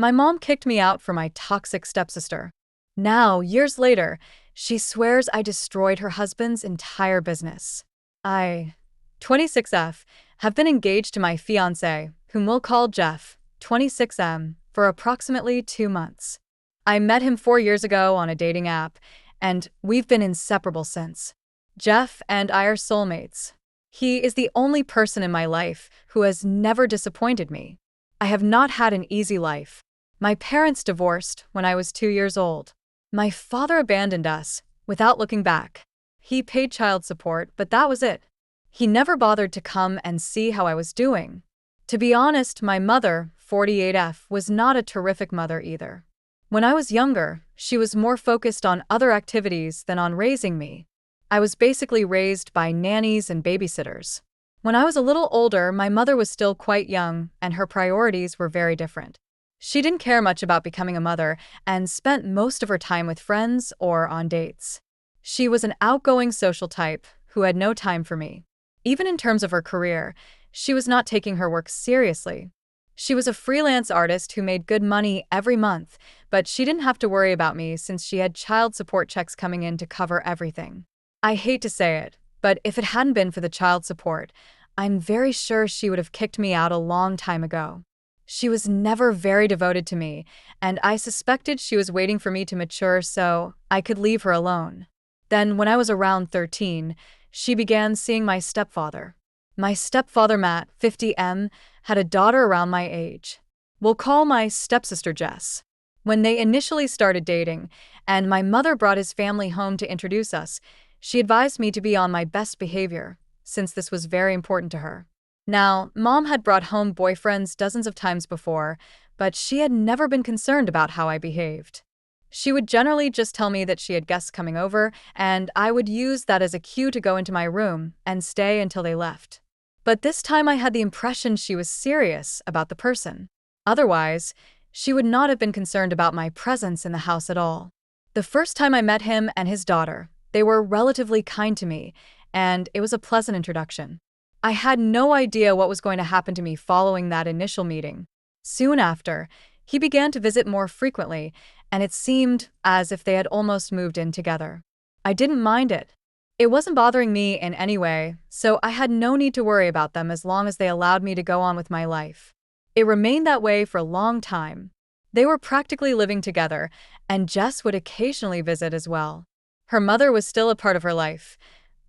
My mom kicked me out for my toxic stepsister. Now, years later, she swears I destroyed her husband's entire business. I, 26F, have been engaged to my fiancé, whom we'll call Jeff, 26M, for approximately 2 months. I met him 4 years ago on a dating app, and we've been inseparable since. Jeff and I are soulmates. He is the only person in my life who has never disappointed me. I have not had an easy life. My parents divorced when I was 2 years old. My father abandoned us without looking back. He paid child support, but that was it. He never bothered to come and see how I was doing. To be honest, my mother, 48F, was not a terrific mother either. When I was younger, she was more focused on other activities than on raising me. I was basically raised by nannies and babysitters. When I was a little older, my mother was still quite young, and her priorities were very different. She didn't care much about becoming a mother and spent most of her time with friends or on dates. She was an outgoing social type who had no time for me. Even in terms of her career, she was not taking her work seriously. She was a freelance artist who made good money every month, but she didn't have to worry about me since she had child support checks coming in to cover everything. I hate to say it, but if it hadn't been for the child support, I'm very sure she would have kicked me out a long time ago. She was never very devoted to me, and I suspected she was waiting for me to mature so I could leave her alone. Then, when I was around 13, she began seeing my stepfather. My stepfather, Matt, 50M, had a daughter around my age. We'll call my stepsister Jess. When they initially started dating, and my mother brought his family home to introduce us, she advised me to be on my best behavior, since this was very important to her. Now, Mom had brought home boyfriends dozens of times before, but she had never been concerned about how I behaved. She would generally just tell me that she had guests coming over, and I would use that as a cue to go into my room and stay until they left. But this time I had the impression she was serious about the person. Otherwise, she would not have been concerned about my presence in the house at all. The first time I met him and his daughter, they were relatively kind to me, and it was a pleasant introduction. I had no idea what was going to happen to me following that initial meeting. Soon after, he began to visit more frequently, and it seemed as if they had almost moved in together. I didn't mind it. It wasn't bothering me in any way, so I had no need to worry about them as long as they allowed me to go on with my life. It remained that way for a long time. They were practically living together, and Jess would occasionally visit as well. Her mother was still a part of her life.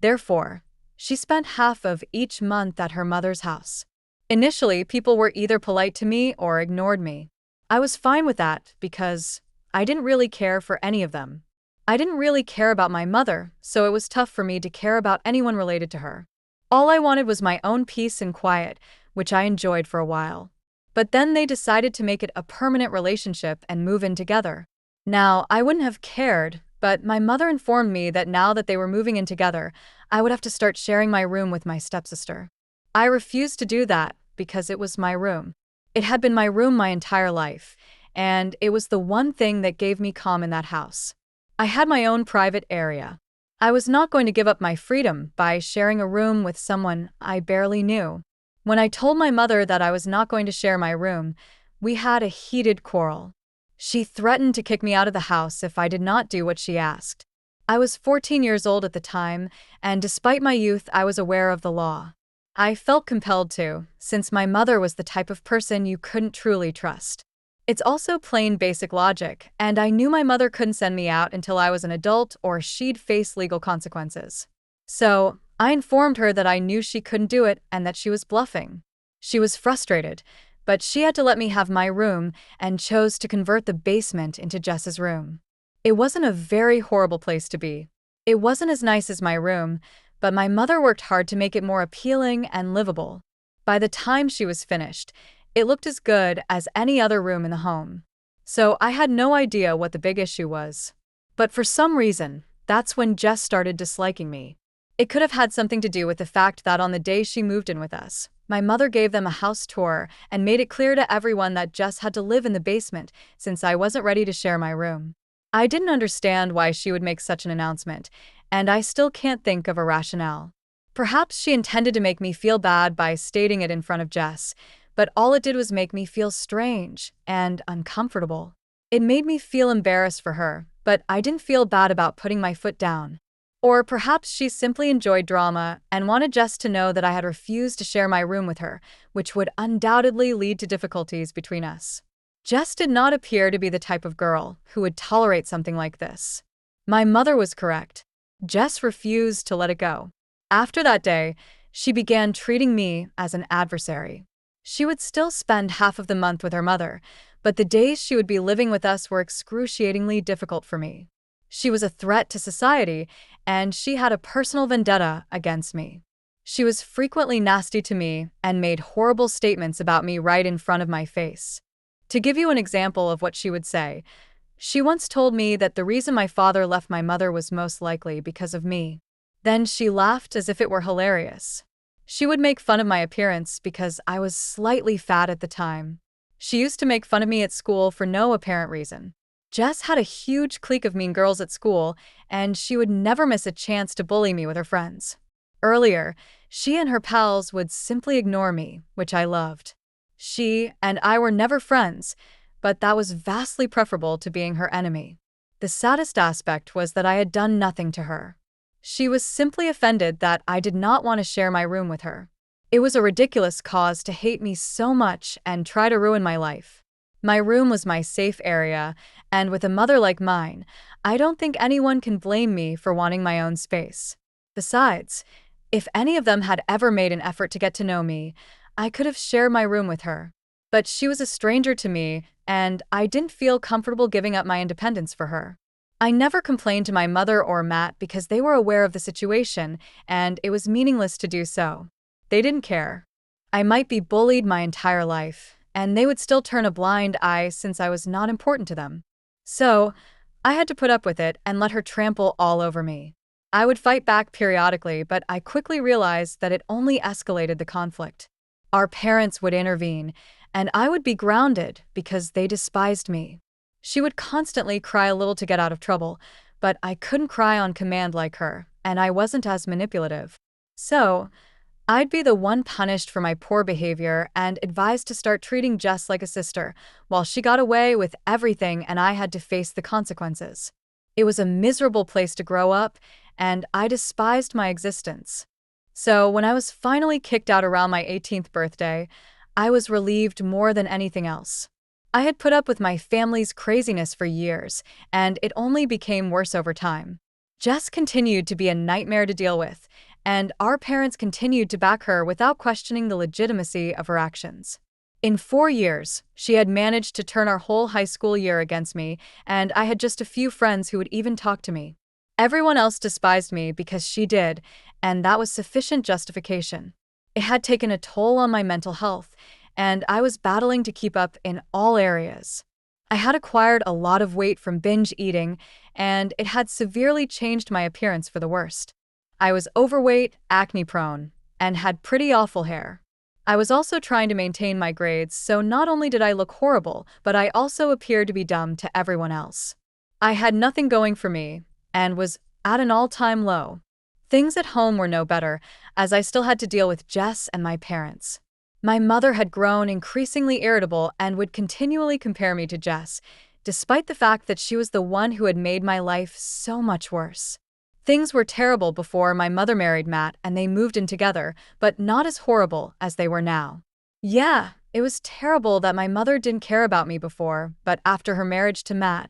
Therefore, she spent half of each month at her mother's house. Initially, people were either polite to me or ignored me. I was fine with that because I didn't really care for any of them. I didn't really care about my mother, so it was tough for me to care about anyone related to her. All I wanted was my own peace and quiet, which I enjoyed for a while. But then they decided to make it a permanent relationship and move in together. Now, I wouldn't have cared, but my mother informed me that now that they were moving in together, I would have to start sharing my room with my stepsister. I refused to do that because it was my room. It had been my room my entire life, and it was the one thing that gave me calm in that house. I had my own private area. I was not going to give up my freedom by sharing a room with someone I barely knew. When I told my mother that I was not going to share my room, we had a heated quarrel. She threatened to kick me out of the house if I did not do what she asked. I was 14 years old at the time, and despite my youth, I was aware of the law. I felt compelled to, since my mother was the type of person you couldn't truly trust. It's also plain basic logic, and I knew my mother couldn't send me out until I was an adult or she'd face legal consequences. So, I informed her that I knew she couldn't do it and that she was bluffing. She was frustrated, but she had to let me have my room and chose to convert the basement into Jess's room. It wasn't a very horrible place to be. It wasn't as nice as my room, but my mother worked hard to make it more appealing and livable. By the time she was finished, it looked as good as any other room in the home. So I had no idea what the big issue was. But for some reason, that's when Jess started disliking me. It could have had something to do with the fact that on the day she moved in with us, my mother gave them a house tour and made it clear to everyone that Jess had to live in the basement since I wasn't ready to share my room. I didn't understand why she would make such an announcement, and I still can't think of a rationale. Perhaps she intended to make me feel bad by stating it in front of Jess, but all it did was make me feel strange and uncomfortable. It made me feel embarrassed for her, but I didn't feel bad about putting my foot down. Or perhaps she simply enjoyed drama and wanted Jess to know that I had refused to share my room with her, which would undoubtedly lead to difficulties between us. Jess did not appear to be the type of girl who would tolerate something like this. My mother was correct. Jess refused to let it go. After that day, she began treating me as an adversary. She would still spend half of the month with her mother, but the days she would be living with us were excruciatingly difficult for me. She was a threat to society, and she had a personal vendetta against me. She was frequently nasty to me and made horrible statements about me right in front of my face. To give you an example of what she would say, she once told me that the reason my father left my mother was most likely because of me. Then she laughed as if it were hilarious. She would make fun of my appearance because I was slightly fat at the time. She used to make fun of me at school for no apparent reason. Jess had a huge clique of mean girls at school, and she would never miss a chance to bully me with her friends. Earlier, she and her pals would simply ignore me, which I loved. She and I were never friends, but that was vastly preferable to being her enemy. The saddest aspect was that I had done nothing to her. She was simply offended that I did not want to share my room with her. It was a ridiculous cause to hate me so much and try to ruin my life. My room was my safe area, and with a mother like mine, I don't think anyone can blame me for wanting my own space. Besides, if any of them had ever made an effort to get to know me, I could have shared my room with her. But she was a stranger to me, and I didn't feel comfortable giving up my independence for her. I never complained to my mother or Matt because they were aware of the situation, and it was meaningless to do so. They didn't care. I might be bullied my entire life, and they would still turn a blind eye since I was not important to them. So, I had to put up with it and let her trample all over me. I would fight back periodically, but I quickly realized that it only escalated the conflict. Our parents would intervene, and I would be grounded because they despised me. She would constantly cry a little to get out of trouble, but I couldn't cry on command like her, and I wasn't as manipulative. So, I'd be the one punished for my poor behavior and advised to start treating Jess like a sister, while she got away with everything and I had to face the consequences. It was a miserable place to grow up, and I despised my existence. So, when I was finally kicked out around my 18th birthday, I was relieved more than anything else. I had put up with my family's craziness for years, and it only became worse over time. Jess continued to be a nightmare to deal with, and our parents continued to back her without questioning the legitimacy of her actions. In 4 years, she had managed to turn our whole high school year against me, and I had just a few friends who would even talk to me. Everyone else despised me because she did, and that was sufficient justification. It had taken a toll on my mental health, and I was battling to keep up in all areas. I had acquired a lot of weight from binge eating, and it had severely changed my appearance for the worst. I was overweight, acne-prone, and had pretty awful hair. I was also trying to maintain my grades, so not only did I look horrible, but I also appeared to be dumb to everyone else. I had nothing going for me, and was at an all-time low. Things at home were no better, as I still had to deal with Jess and my parents. My mother had grown increasingly irritable and would continually compare me to Jess, despite the fact that she was the one who had made my life so much worse. Things were terrible before my mother married Matt and they moved in together, but not as horrible as they were now. Yeah, it was terrible that my mother didn't care about me before, but after her marriage to Matt,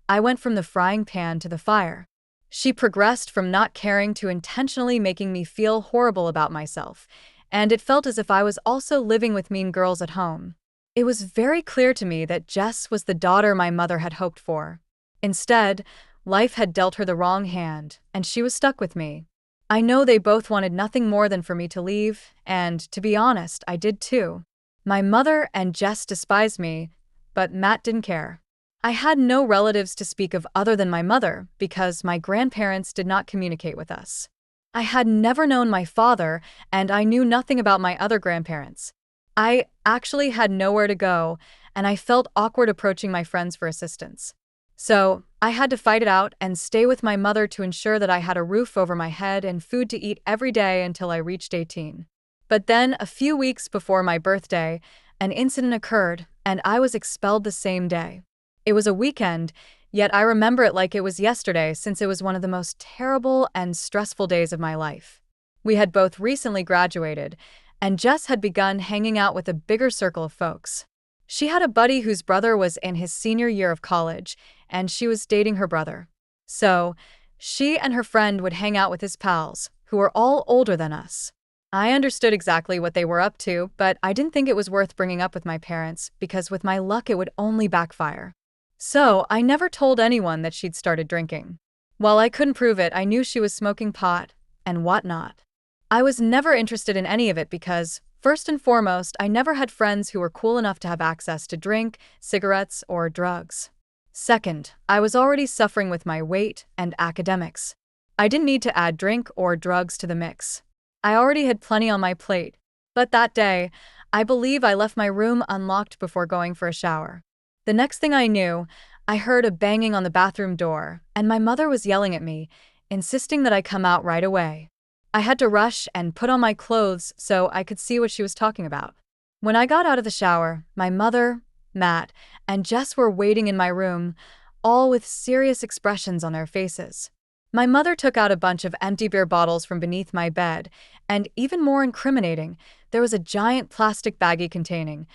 I went from the frying pan to the fire. She progressed from not caring to intentionally making me feel horrible about myself, and it felt as if I was also living with mean girls at home. It was very clear to me that Jess was the daughter my mother had hoped for. Instead, life had dealt her the wrong hand, and she was stuck with me. I know they both wanted nothing more than for me to leave, and, to be honest, I did too. My mother and Jess despised me, but Matt didn't care. I had no relatives to speak of other than my mother, because my grandparents did not communicate with us. I had never known my father, and I knew nothing about my other grandparents. I actually had nowhere to go, and I felt awkward approaching my friends for assistance. So, I had to fight it out and stay with my mother to ensure that I had a roof over my head and food to eat every day until I reached 18. But then, a few weeks before my birthday, An incident occurred, and I was expelled the same day. It was a weekend, yet I remember it like it was yesterday since it was one of the most terrible and stressful days of my life. We had both recently graduated, and Jess had begun hanging out with a bigger circle of folks. She had a buddy whose brother was in his senior year of college, and she was dating her brother. So, she and her friend would hang out with his pals, who were all older than us. I understood exactly what they were up to, but I didn't think it was worth bringing up with my parents because with my luck it would only backfire. So, I never told anyone that she'd started drinking. While I couldn't prove it, I knew she was smoking pot and whatnot. I was never interested in any of it because, first and foremost, I never had friends who were cool enough to have access to drink, cigarettes, or drugs. Second, I was already suffering with my weight and academics. I didn't need to add drink or drugs to the mix. I already had plenty on my plate. But that day, I believe I left my room unlocked before going for a shower. The next thing I knew, I heard a banging on the bathroom door, and my mother was yelling at me, insisting that I come out right away. I had to rush and put on my clothes so I could see what she was talking about. When I got out of the shower, my mother, Matt, and Jess were waiting in my room, all with serious expressions on their faces. My mother took out a bunch of empty beer bottles from beneath my bed, and even more incriminating, there was a giant plastic baggie containing,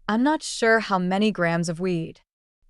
I'm not sure how many grams of weed.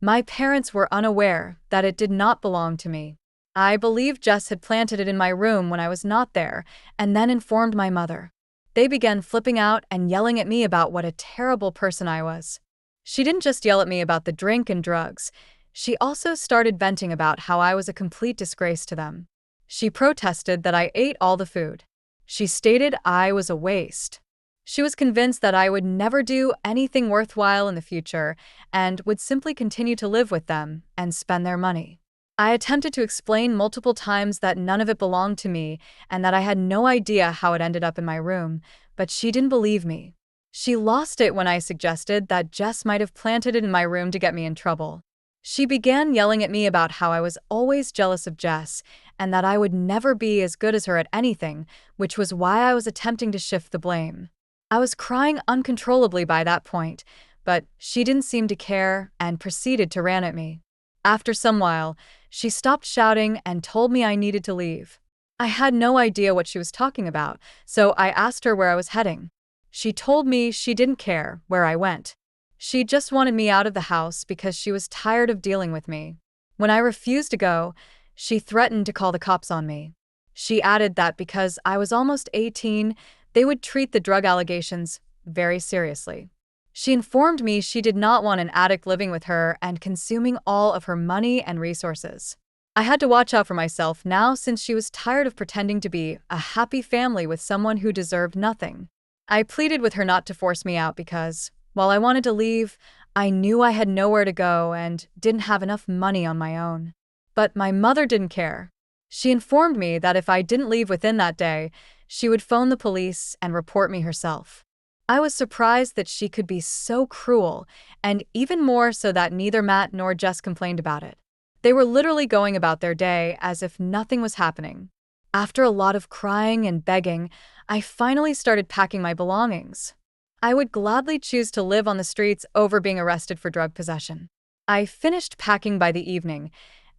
My parents were unaware that it did not belong to me. I believe Jess had planted it in my room when I was not there, and then informed my mother. They began flipping out and yelling at me about what a terrible person I was. She didn't just yell at me about the drink and drugs, she also started venting about how I was a complete disgrace to them. She protested that I ate all the food. She stated I was a waste. She was convinced that I would never do anything worthwhile in the future and would simply continue to live with them and spend their money. I attempted to explain multiple times that none of it belonged to me and that I had no idea how it ended up in my room, but she didn't believe me. She lost it when I suggested that Jess might have planted it in my room to get me in trouble. She began yelling at me about how I was always jealous of Jess and that I would never be as good as her at anything, which was why I was attempting to shift the blame. I was crying uncontrollably by that point, but she didn't seem to care and proceeded to rant at me. After some while, she stopped shouting and told me I needed to leave. I had no idea what she was talking about, so I asked her where I was heading. She told me she didn't care where I went. She just wanted me out of the house because she was tired of dealing with me. When I refused to go, she threatened to call the cops on me. She added that because I was almost 18, they would treat the drug allegations very seriously. She informed me she did not want an addict living with her and consuming all of her money and resources. I had to watch out for myself now since she was tired of pretending to be a happy family with someone who deserved nothing. I pleaded with her not to force me out because, while I wanted to leave, I knew I had nowhere to go and didn't have enough money on my own. But my mother didn't care. She informed me that if I didn't leave within that day, she would phone the police and report me herself. I was surprised that she could be so cruel, and even more so that neither Matt nor Jess complained about it. They were literally going about their day as if nothing was happening. After a lot of crying and begging, I finally started packing my belongings. I would gladly choose to live on the streets over being arrested for drug possession. I finished packing by the evening,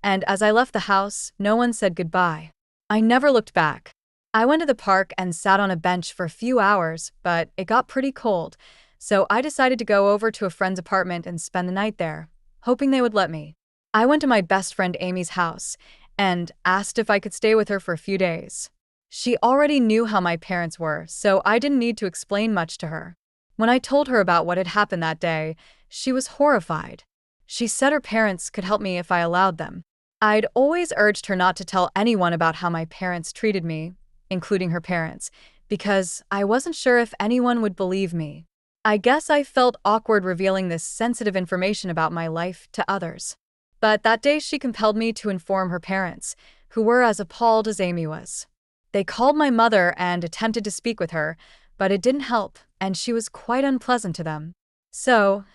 and as I left the house, no one said goodbye. I never looked back. I went to the park and sat on a bench for a few hours, but it got pretty cold, so I decided to go over to a friend's apartment and spend the night there, hoping they would let me. I went to my best friend Amy's house and asked if I could stay with her for a few days. She already knew how my parents were, so I didn't need to explain much to her. When I told her about what had happened that day, she was horrified. She said her parents could help me if I allowed them. I'd always urged her not to tell anyone about how my parents treated me, including her parents, because I wasn't sure if anyone would believe me. I guess I felt awkward revealing this sensitive information about my life to others. But that day she compelled me to inform her parents, who were as appalled as Amy was. They called my mother and attempted to speak with her, but it didn't help, and she was quite unpleasant to them. So,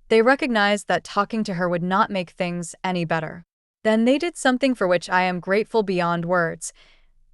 they recognized that talking to her would not make things any better. Then they did something for which I am grateful beyond words.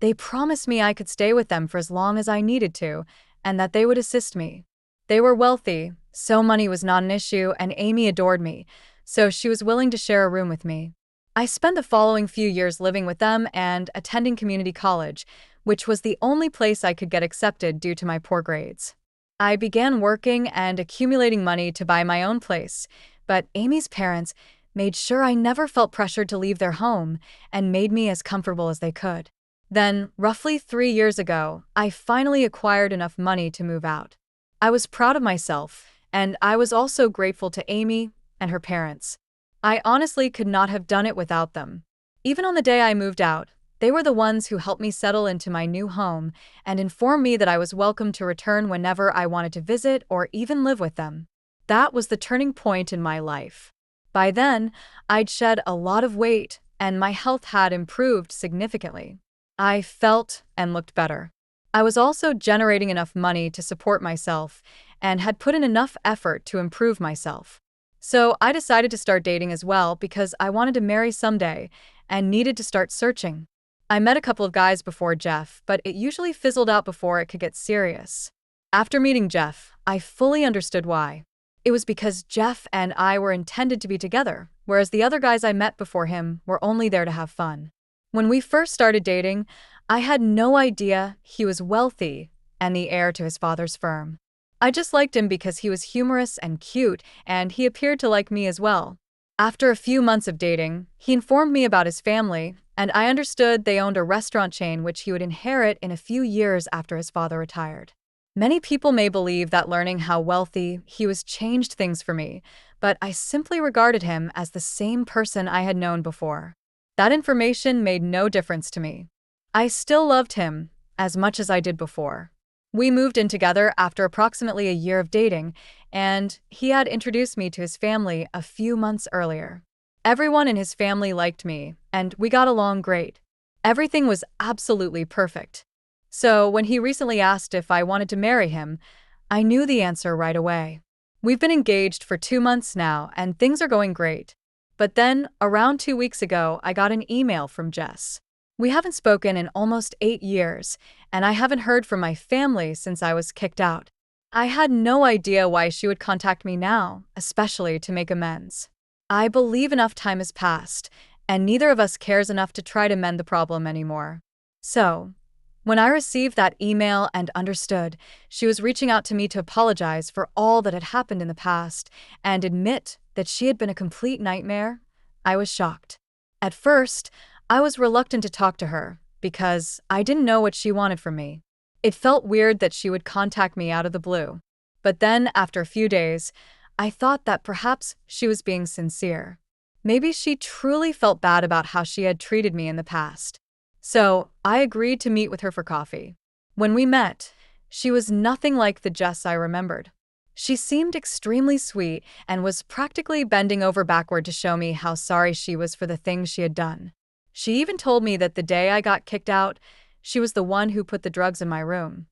They promised me I could stay with them for as long as I needed to, and that they would assist me. They were wealthy, So money was not an issue, and Amy adored me, so she was willing to share a room with me. I spent the following few years living with them and attending community college, which was the only place I could get accepted due to my poor grades. I began working and accumulating money to buy my own place, but Amy's parents made sure I never felt pressured to leave their home and made me as comfortable as they could. Then, roughly 3 years ago, I finally acquired enough money to move out. I was proud of myself, and I was also grateful to Amy and her parents. I honestly could not have done it without them. Even on the day I moved out, they were the ones who helped me settle into my new home and informed me that I was welcome to return whenever I wanted to visit or even live with them. That was the turning point in my life. By then, I'd shed a lot of weight, and my health had improved significantly. I felt and looked better. I was also generating enough money to support myself and had put in enough effort to improve myself. So I decided to start dating as well because I wanted to marry someday and needed to start searching. I met a couple of guys before Jeff, but it usually fizzled out before it could get serious. After meeting Jeff, I fully understood why. It was because Jeff and I were intended to be together, whereas the other guys I met before him were only there to have fun. When we first started dating, I had no idea he was wealthy and the heir to his father's firm. I just liked him because he was humorous and cute, and he appeared to like me as well. After a few months of dating, he informed me about his family, and I understood they owned a restaurant chain which he would inherit in a few years after his father retired. Many people may believe that learning how wealthy he was changed things for me, but I simply regarded him as the same person I had known before. That information made no difference to me. I still loved him as much as I did before. We moved in together after approximately a year of dating, and he had introduced me to his family a few months earlier. Everyone in his family liked me, and we got along great. Everything was absolutely perfect. So when he recently asked if I wanted to marry him, I knew the answer right away. We've been engaged for 2 months now, and things are going great. But then, around 2 weeks ago, I got an email from Jess. We haven't spoken in almost 8 years, and I haven't heard from my family since I was kicked out. I had no idea why she would contact me now, especially to make amends. I believe enough time has passed, and neither of us cares enough to try to mend the problem anymore. So, when I received that email and understood she was reaching out to me to apologize for all that had happened in the past and admit that she had been a complete nightmare, I was shocked. At first, I was reluctant to talk to her because I didn't know what she wanted from me. It felt weird that she would contact me out of the blue. But then, after a few days, I thought that perhaps she was being sincere. Maybe she truly felt bad about how she had treated me in the past. So, I agreed to meet with her for coffee. When we met, she was nothing like the Jess I remembered. She seemed extremely sweet and was practically bending over backward to show me how sorry she was for the things she had done. She even told me that the day I got kicked out, she was the one who put the drugs in my room.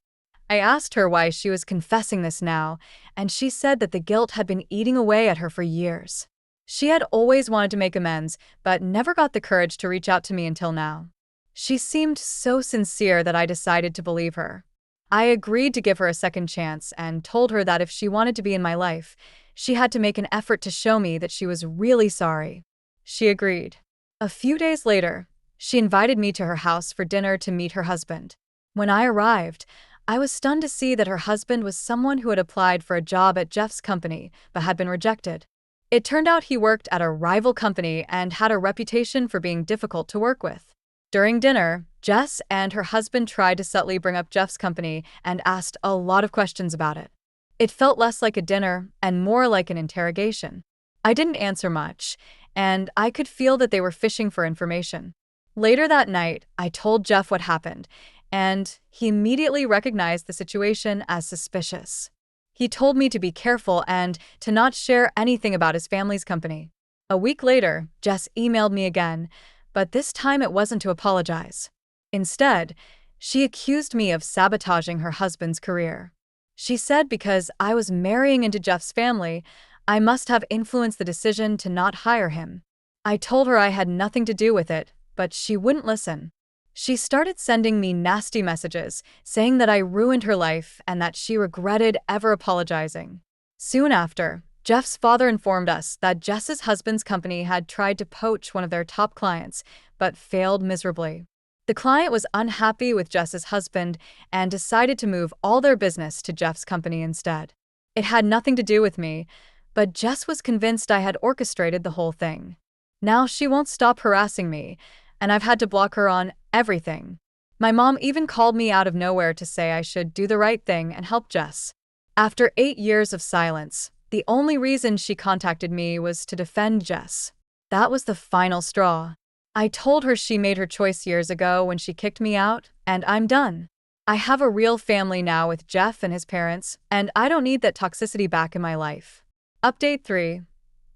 I asked her why she was confessing this now, and she said that the guilt had been eating away at her for years. She had always wanted to make amends, but never got the courage to reach out to me until now. She seemed so sincere that I decided to believe her. I agreed to give her a second chance and told her that if she wanted to be in my life, she had to make an effort to show me that she was really sorry. She agreed. A few days later, she invited me to her house for dinner to meet her husband. When I arrived, I was stunned to see that her husband was someone who had applied for a job at Jeff's company but had been rejected. It turned out he worked at a rival company and had a reputation for being difficult to work with. During dinner, Jess and her husband tried to subtly bring up Jeff's company and asked a lot of questions about it. It felt less like a dinner and more like an interrogation. I didn't answer much, and I could feel that they were fishing for information. Later that night, I told Jeff what happened, and he immediately recognized the situation as suspicious. He told me to be careful and to not share anything about his family's company. A week later, Jess emailed me again, but this time it wasn't to apologize. Instead, she accused me of sabotaging her husband's career. She said because I was marrying into Jeff's family, I must have influenced the decision to not hire him. I told her I had nothing to do with it, but she wouldn't listen. She started sending me nasty messages, saying that I ruined her life and that she regretted ever apologizing. Soon after, Jeff's father informed us that Jess's husband's company had tried to poach one of their top clients, but failed miserably. The client was unhappy with Jess's husband and decided to move all their business to Jeff's company instead. It had nothing to do with me, but Jess was convinced I had orchestrated the whole thing. Now she won't stop harassing me, and I've had to block her on everything. My mom even called me out of nowhere to say I should do the right thing and help Jess. After 8 years of silence, the only reason she contacted me was to defend Jess. That was the final straw. I told her she made her choice years ago when she kicked me out, and I'm done. I have a real family now with Jeff and his parents, and I don't need that toxicity back in my life. Update 3.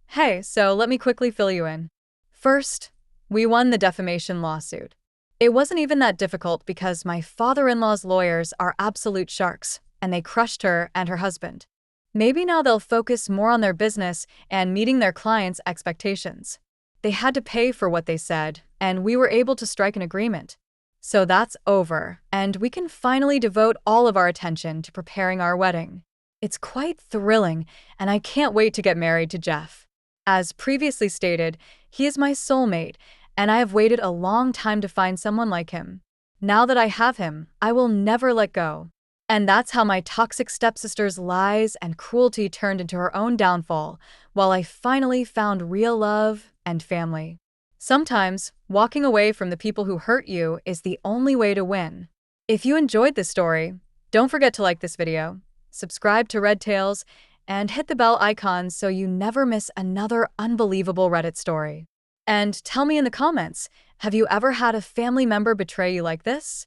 Hey, so let me quickly fill you in. First, we won the defamation lawsuit. It wasn't even that difficult because my father-in-law's lawyers are absolute sharks, and they crushed her and her husband. Maybe now they'll focus more on their business and meeting their clients' expectations. They had to pay for what they said, and we were able to strike an agreement. So that's over, and we can finally devote all of our attention to preparing our wedding. It's quite thrilling, and I can't wait to get married to Jeff. As previously stated, he is my soulmate, and I have waited a long time to find someone like him. Now that I have him, I will never let go. And that's how my toxic stepsister's lies and cruelty turned into her own downfall, while I finally found real love and family. Sometimes, walking away from the people who hurt you is the only way to win. If you enjoyed this story, don't forget to like this video, subscribe to Red Tales, and hit the bell icon so you never miss another unbelievable Reddit story. And tell me in the comments, have you ever had a family member betray you like this?